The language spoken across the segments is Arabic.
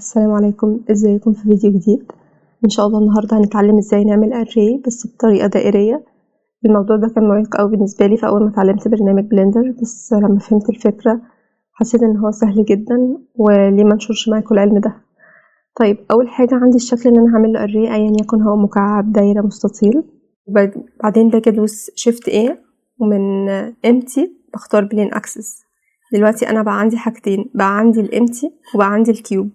السلام عليكم، ازيكم في فيديو جديد. ان شاء الله النهارده هنتعلم ازاي نعمل اري بس بطريقه دائريه. الموضوع ده كان معيق قوي بالنسبه لي في اول ما اتعلمت برنامج بلندر، بس لما فهمت الفكره حسيت ان هو سهل جدا، وليه ما نشرش معاكم العلم ده. طيب اول حاجه عندي الشكل اللي انا هعمل له اري ايا يكن هو مكعب، دايره، مستطيل. بعدين باجي ادوس شيفت A ومن empty بختار بلين اكسس. دلوقتي انا بقى عندي حاجتين، بقى عندي الامتي وبقى عندي الكيوب.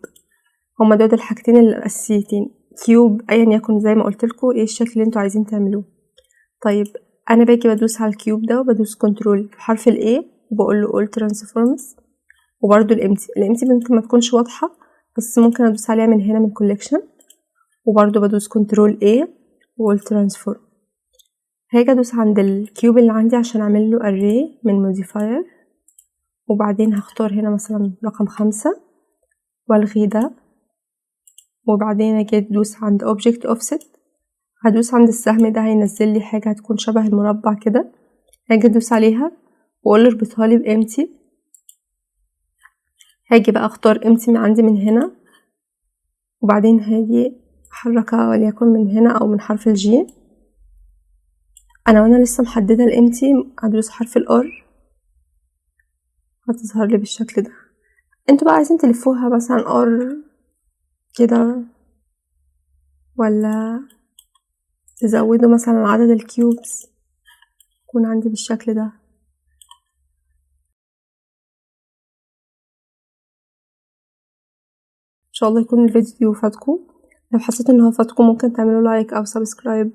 هما دول الحاجتين الاساسيتين. كيوب ايا يكن زي ما قلت لكم ايه الشكل اللي انتوا عايزين تعملوه. طيب انا باجي بدوس على الكيوب ده وبدوس كنترول بحرف الاي وبقول له all transforms. وبرده الامتي ممكن ما تكونش واضحه، بس ممكن ادوس عليها من هنا من collection، وبرده بدوس كنترول A و all transform. هاجي ادوس عند الكيوب اللي عندي عشان اعمل له array من modifier، وبعدين هختار هنا مثلا رقم 5 والغي ده، وبعدين اجي ادوس عند object offset. هدوس عند السهم ده هينزل لي حاجه هتكون شبه المربع كده، هاجي ادوس عليها واقول له اربطها لي بامتي. هاجي بقى اختار امتي من عندي من هنا، وبعدين هاجي احركها وليكن من هنا او من حرف الجي. انا وانا لسه محدده الامتي هدوس حرف الار هتظهر لي بالشكل ده. انتوا بقى عايزين تلفوها مثلا ار كده، ولا تزودوا مثلا عدد الكيوبس يكون عندي بالشكل ده. ان شاء الله يكون الفيديو فاتكم. لو حسيتوا ان هو فاتكم ممكن تعملوا لايك او سبسكرايب